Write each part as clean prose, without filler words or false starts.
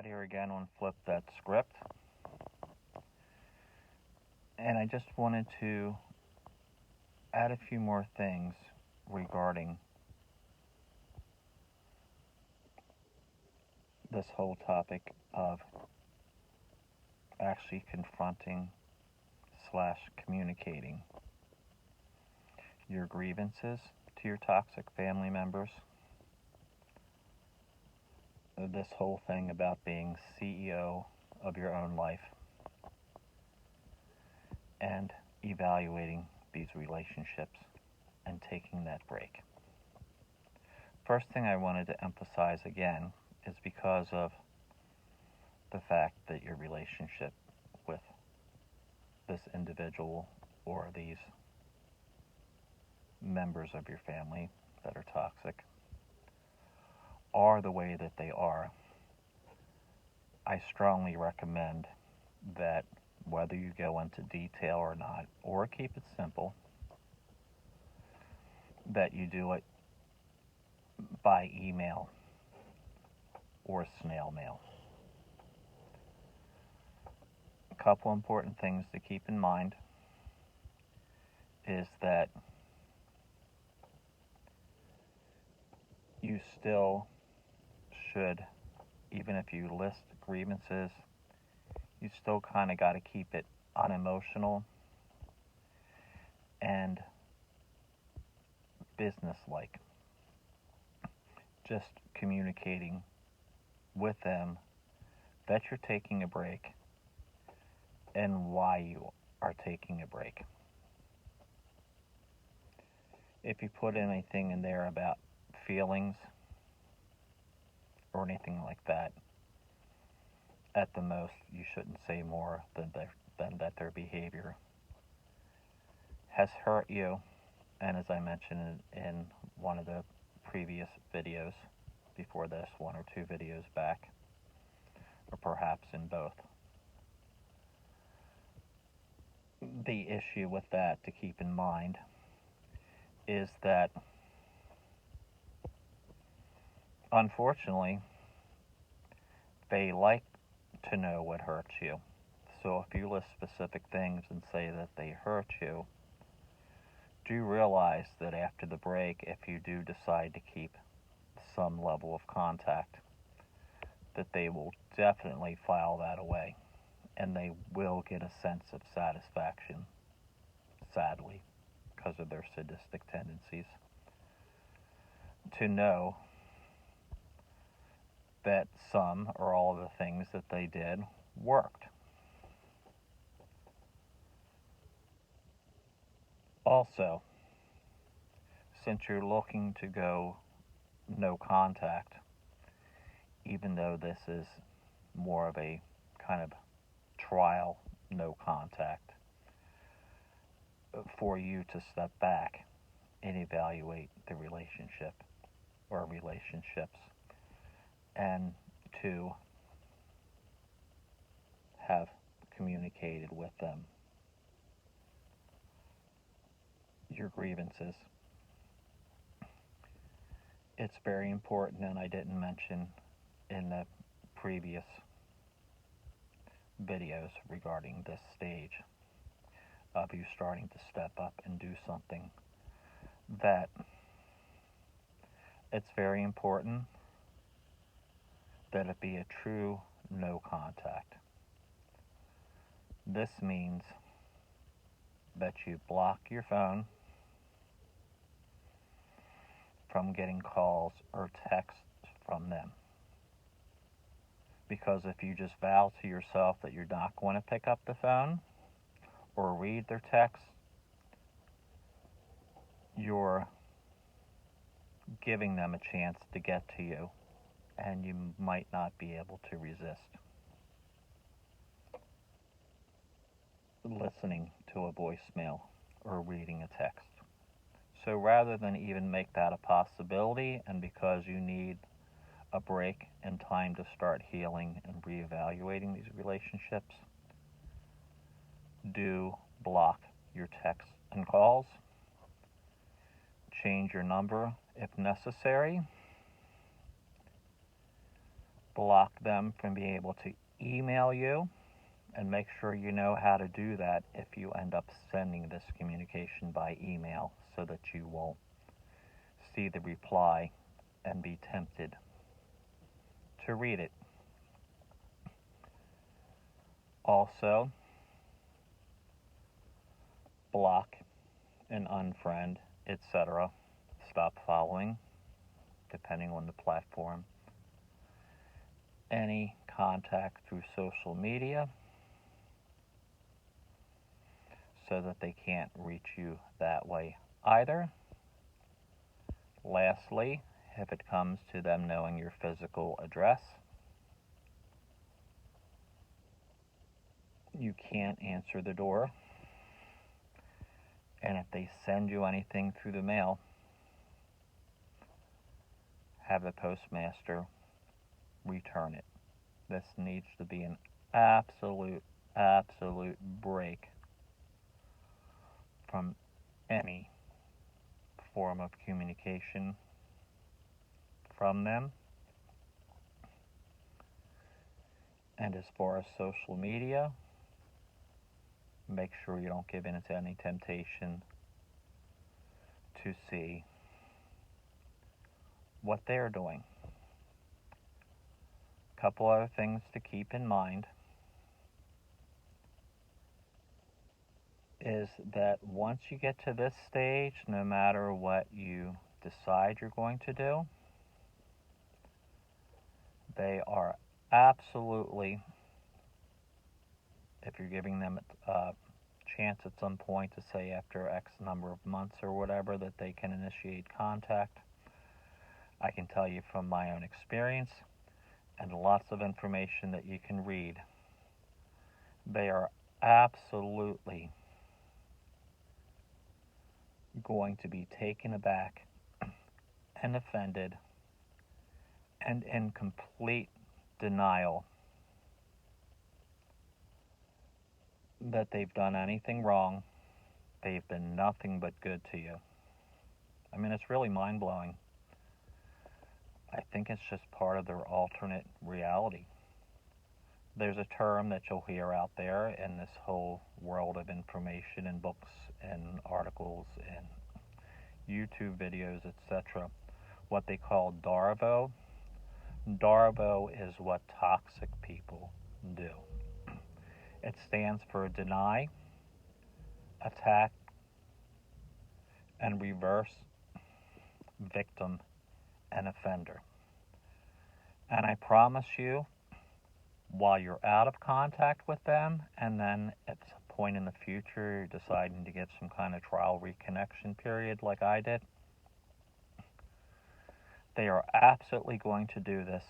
Scott here again on Flip That Script. And I just wanted to add a few more things regarding this whole topic of actually confronting / communicating your grievances to your toxic family members. This whole thing about being CEO of your own life and evaluating these relationships and taking that break. First thing I wanted to emphasize again is because of the fact that your relationship with this individual or these members of your family that are toxic are the way that they are. I strongly recommend that whether you go into detail or not, or keep it simple, that you do it by email or snail mail. A couple important things to keep in mind is that you still should, even if you list grievances, you still kind of got to keep it unemotional and businesslike. Just communicating with them that you're taking a break and why you are taking a break. If you put anything in there about feelings or anything like that, at the most, you shouldn't say more than that their behavior has hurt you. And as I mentioned in one of the previous videos before this, one or two videos back, or perhaps in both. The issue with that to keep in mind is that, unfortunately, they like to know what hurts you. So if you list specific things and say that they hurt you, do realize that after the break, if you do decide to keep some level of contact, that they will definitely file that away, and they will get a sense of satisfaction, sadly, because of their sadistic tendencies, to know that some or all of the things that they did worked. Also, since you're looking to go no contact, even though this is more of a kind of trial no contact, for you to step back and evaluate the relationship or relationships, and to have communicated with them your grievances. It's very important, and I didn't mention in the previous videos regarding this stage of you starting to step up and do something, that it's very important that it be a true no contact. This means that you block your phone from getting calls or texts from them. Because if you just vow to yourself that you're not going to pick up the phone or read their texts, you're giving them a chance to get to you, and you might not be able to resist listening to a voicemail or reading a text. So rather than even make that a possibility, and because you need a break and time to start healing and reevaluating these relationships, do block your texts and calls. Change your number if necessary. block them from being able to email you, and make sure you know how to do that if you end up sending this communication by email so that you won't see the reply and be tempted to read it. Also, block and unfriend, etc. Stop following, depending on the platform. Any contact through social media so that they can't reach you that way either. Lastly, if it comes to them knowing your physical address, you can't answer the door. And if they send you anything through the mail, have the postmaster return it. This needs to be an absolute break from any form of communication from them. And as far as social media, make sure you don't give in to any temptation to see what they're doing. A couple other things to keep in mind is that once you get to this stage, no matter what you decide you're going to do, they are absolutely, if you're giving them a chance at some point to say after X number of months or whatever that they can initiate contact, I can tell you from my own experience and lots of information that you can read, they are absolutely going to be taken aback and offended and in complete denial that they've done anything wrong. They've been nothing but good to you. I mean, it's really mind-blowing. I think it's just part of their alternate reality. There's a term that you'll hear out there in this whole world of information and books and articles and YouTube videos, etc., what they call DARVO. DARVO is what toxic people do. It stands for deny, attack, and reverse, victim, and offender. And I promise you, while you're out of contact with them, and then at some point in the future you're deciding to get some kind of trial reconnection period like I did, they are absolutely going to do this.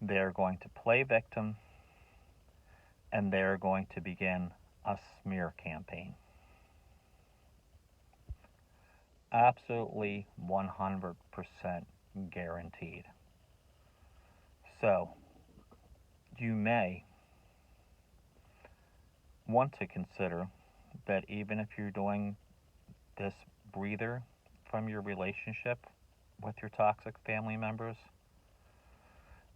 They're going to play victim, and they're going to begin a smear campaign. Absolutely 100% guaranteed. So, you may want to consider that even if you're doing this breather from your relationship with your toxic family members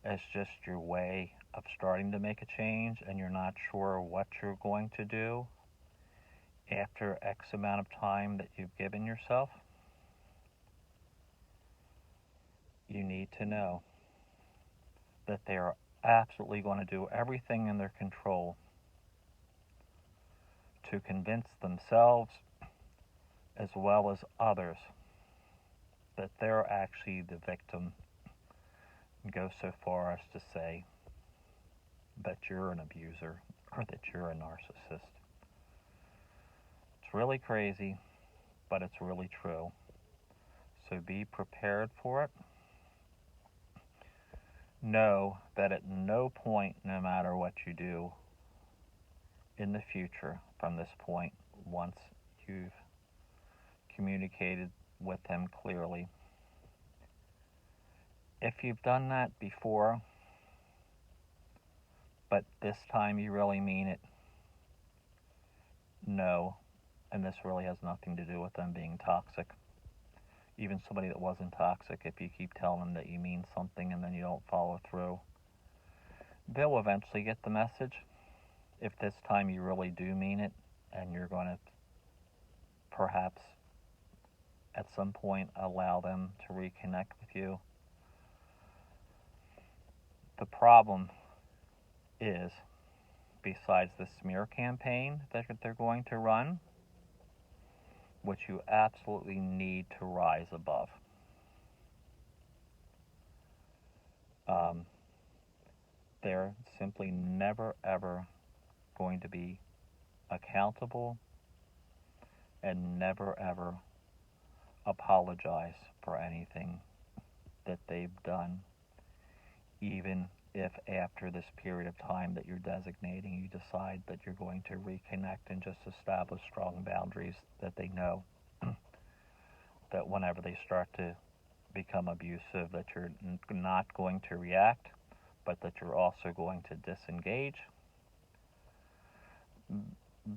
as just your way of starting to make a change and you're not sure what you're going to do after X amount of time that you've given yourself, you need to know that they are absolutely going to do everything in their control to convince themselves as well as others that they're actually the victim, and go so far as to say that you're an abuser or that you're a narcissist. It's really crazy, but it's really true. So be prepared for it. Know that at no point, no matter what you do in the future from this point, once you've communicated with them clearly, if you've done that before, but this time you really mean it, no, and this really has nothing to do with them being toxic. Even somebody that wasn't toxic, if you keep telling them that you mean something and then you don't follow through, they'll eventually get the message. If this time you really do mean it and you're going to perhaps at some point allow them to reconnect with you. The problem is, besides the smear campaign that they're going to run, which you absolutely need to rise above. They're simply never ever going to be accountable and never ever apologize for anything that they've done, even if after this period of time that you're designating you decide that you're going to reconnect and just establish strong boundaries, that they know that whenever they start to become abusive, that you're not going to react, but that you're also going to disengage.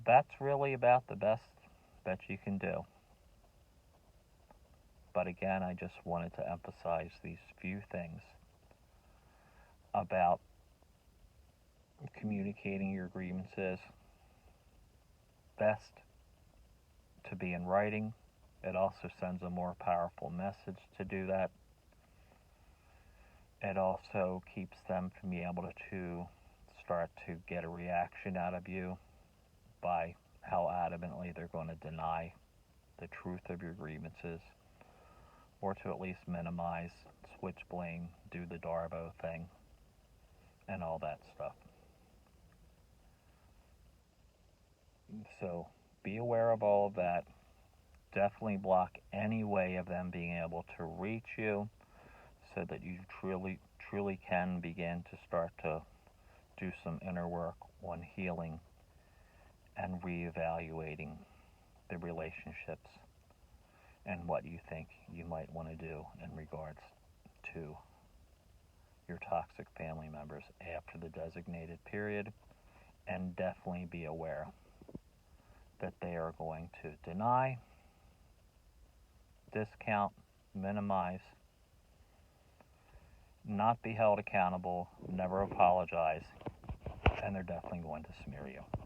That's really about the best that you can do. But again, I just wanted to emphasize these few things about communicating your grievances. Best to be in writing. It also sends a more powerful message to do that. It also keeps them from being able to start to get a reaction out of you by how adamantly they're going to deny the truth of your grievances, or to at least minimize, switch blame, do the Darbo thing, and all that stuff. So be aware of all of that. Definitely block any way of them being able to reach you, so that you truly can begin to start to do some inner work on healing and reevaluating the relationships and what you think you might want to do in regards to your toxic family members after the designated period. And definitely be aware that they are going to deny, discount, minimize, not be held accountable, never apologize, and they're definitely going to smear you.